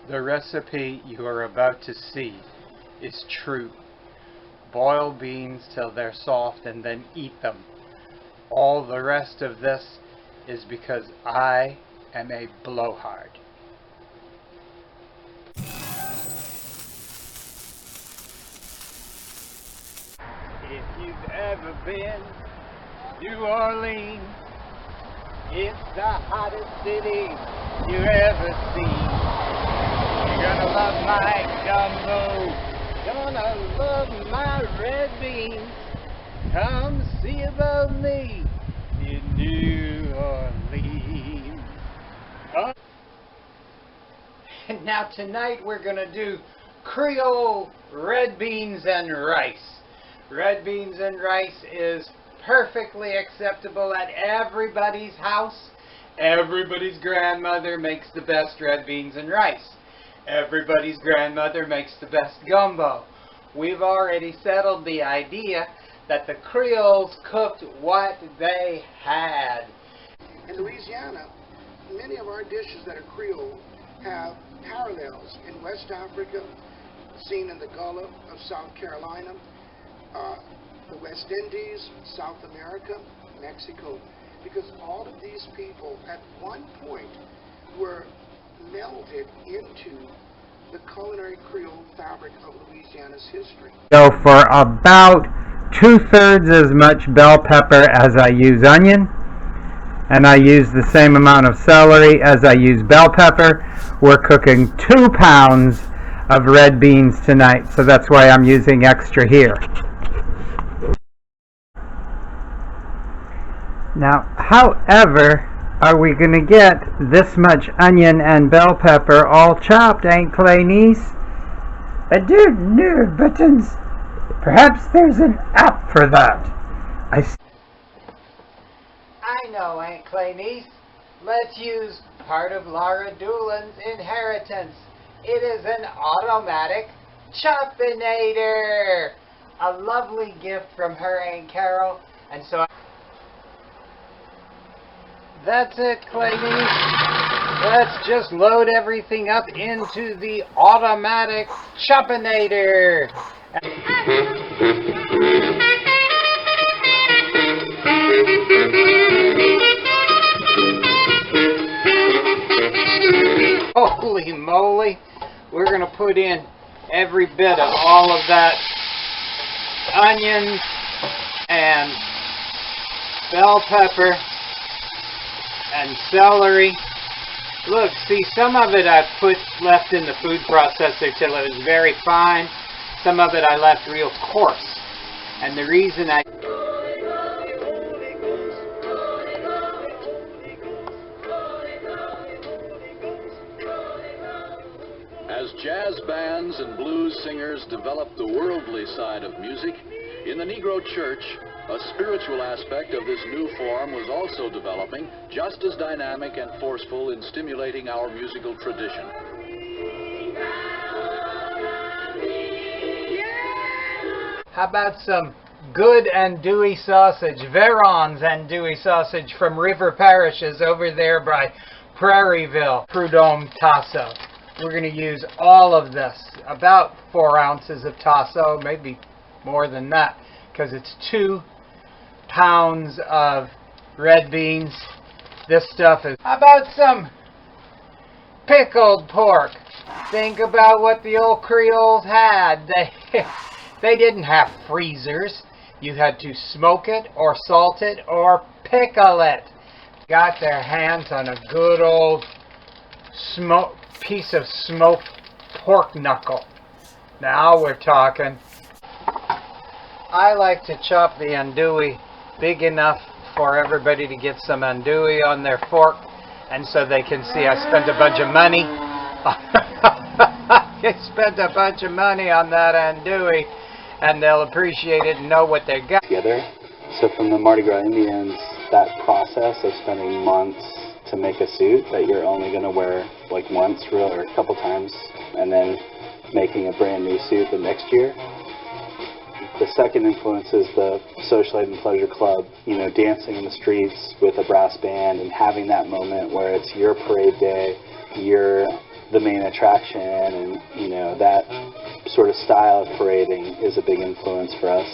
The recipe you are about to see is true. Boil beans till they're soft and then eat them. All the rest of this is because I am a blowhard. If you've ever been to New Orleans, it's the hottest city you ever seen. You're gonna love my gumbo, gonna love my red beans. Come see about me in New Orleans. And now tonight we're gonna do Creole red beans and rice. Red beans and rice is perfectly acceptable at everybody's house. Everybody's grandmother makes the best red beans and rice. Everybody's grandmother makes the best gumbo. We've already settled the idea that the Creoles cooked what they had. In Louisiana, many of our dishes that are Creole have parallels in West Africa, seen in the Gulf of South Carolina, the West Indies, South America, Mexico, because all of these people at one point were melded into the culinary Creole fabric of Louisiana's history. So for about 2/3 as much bell pepper as I use onion, and I use the same amount of celery as I use bell pepper, we're cooking 2 pounds of red beans tonight, so that's why I'm using extra here. Now, however, are we going to get this much onion and bell pepper all chopped, Aunt Claynice? I don't know, Buttons. Perhaps there's an app for that. I know, Aunt Claynice. Let's use part of Laura Doolin's inheritance. It is an automatic choppinator. A lovely gift from her Aunt Carol. And so that's it, Claynice. Let's just load everything up into the automatic choppinator. Holy moly, we're going to put in every bit of all of that onions and bell pepper and celery. Look, see, some of it I left in the food processor till it was very fine. Some of it I left real coarse. And the reason As jazz bands and blues singers developed the worldly side of music, in the Negro church, a spiritual aspect of this new form was also developing, just as dynamic and forceful in stimulating our musical tradition. How about some good andouille sausage, Veron's andouille sausage from River Parishes over there by Prairieville, Prudhomme Tasso. We're going to use all of this, about 4 ounces of tasso, maybe more than that, because it's 2 pounds of red beans. This stuff is... How about some pickled pork? Think about what the old Creoles had. They didn't have freezers. You had to smoke it or salt it or pickle it. Got their hands on a good old piece of smoked pork knuckle. Now we're talking. I like to chop the andouille big enough for everybody to get some andouille on their fork, and so they can see I spent a bunch of money. I spent a bunch of money on that andouille, and they'll appreciate it and know what they got. Together. So from the Mardi Gras Indians, that process of spending months to make a suit that you're only going to wear like once or a couple times, and then making a brand new suit the next year. The second influence is the Socialite and Pleasure Club, you know, dancing in the streets with a brass band and having that moment where it's your parade day, you're the main attraction, and you know, that sort of style of parading is a big influence for us.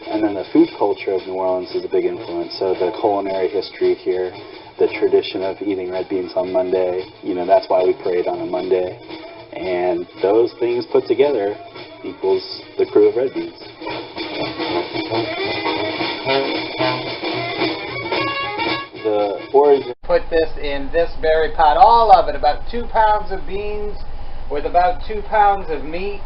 And then the food culture of New Orleans is a big influence. So the culinary history here, the tradition of eating red beans on Monday, you know, that's why we parade on a Monday. And those things put together equals the crew of Red Beans. The origin. Put this in this berry pot, all of it, about 2 pounds of beans with about 2 pounds of meat.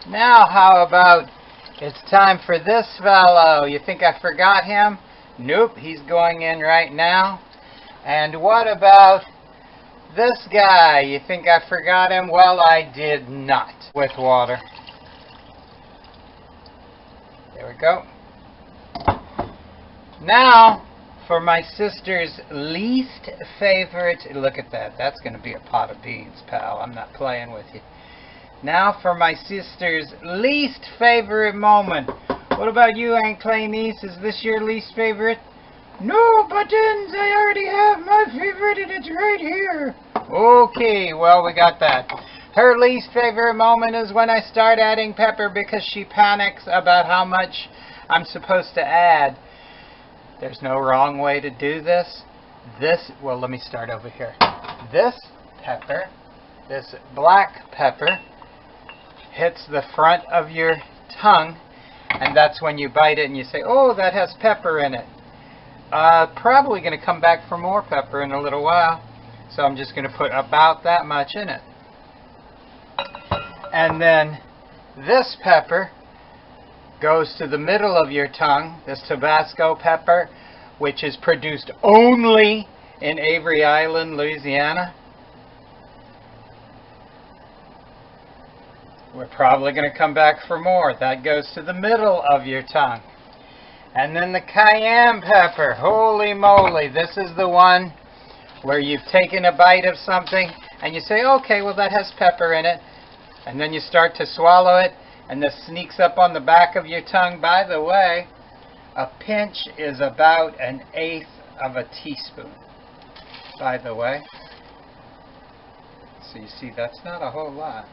Now how about it's time for this fellow? You think I forgot him? Nope, he's going in right now. And what about this guy? You think I forgot him? Well, I did not. With water. There we go. Now for my sister's least favorite. Look at that. That's going to be a pot of beans, pal. I'm not playing with you. Now for my sister's least favorite moment. What about you, Aunt Claynice? Is this your least favorite? No buttons. I already have my favorite and it's right here. Okay, well, we got that. Her least favorite moment is when I start adding pepper because she panics about how much I'm supposed to add. There's no wrong way to do this. Well, let me start over here. This pepper, this black pepper, hits the front of your tongue, and that's when you bite it and you say, oh, that has pepper in it. Probably going to come back for more pepper in a little while, so I'm just going to put about that much in it. And then this pepper goes to the middle of your tongue, this Tabasco pepper, which is produced only in Avery Island, Louisiana. We're probably going to come back for more. That goes to the middle of your tongue. And then the cayenne pepper. Holy moly. This is the one where you've taken a bite of something and you say, okay, well, that has pepper in it. And then you start to swallow it and this sneaks up on the back of your tongue. By the way, a pinch is about 1/8 of a teaspoon. By the way. So you see, that's not a whole lot.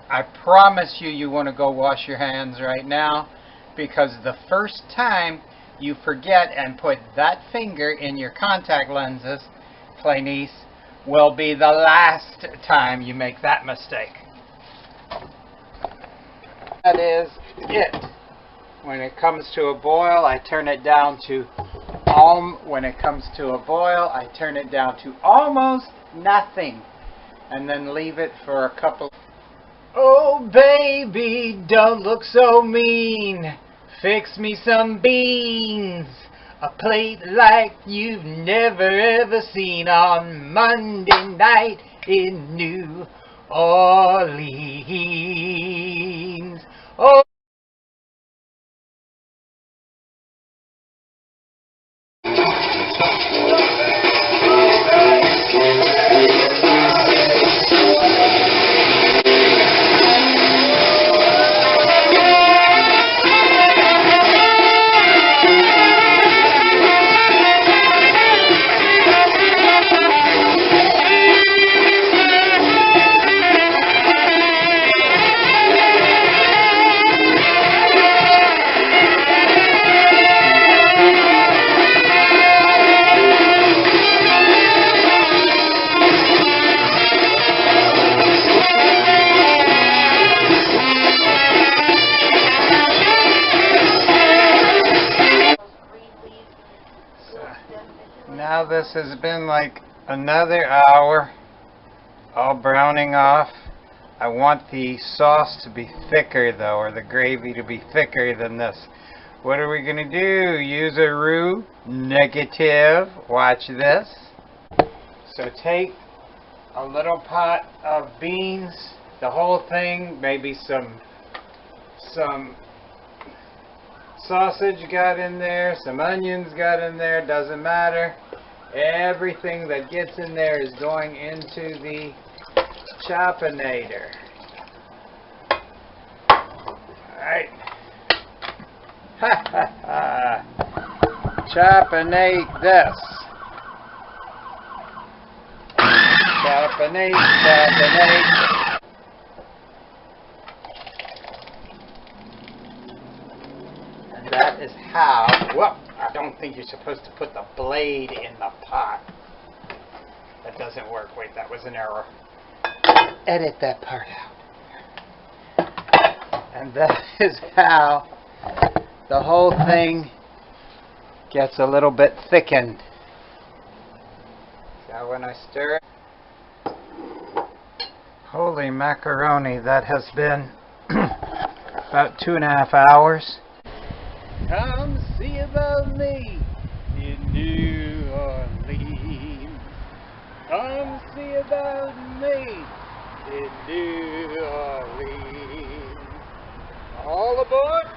I promise you, you want to go wash your hands right now, because the first time you forget and put that finger in your contact lenses, Claynice, will be the last time you make that mistake. That is it. When it comes to a boil, I turn it down to when it comes to a boil, I turn it down to almost nothing, and then leave it for a couple. Oh baby, don't look so mean. Fix me some beans. A plate like you've never ever seen on Monday night in New Orleans. Oh. Now this has been like another hour, all browning off. I want the sauce to be thicker though, or the gravy to be thicker than this. What are we going to do? Use a roux? Negative. Watch this. So take a little pot of beans, the whole thing, maybe some sausage got in there, some onions got in there, doesn't matter. Everything that gets in there is going into the chopinator. Alright. Ha ha ha. Chopinate this. Chopinate, chopinate. And that is how, whoop, I don't think you're supposed to put the blade in the pot. That doesn't work. Wait, that was an error. Edit that part out. And that is how the whole thing gets a little bit thickened. So when I stir it, holy macaroni, that has been about 2.5 hours. Come see about me in New Orleans. Come see about me in New Orleans. All aboard!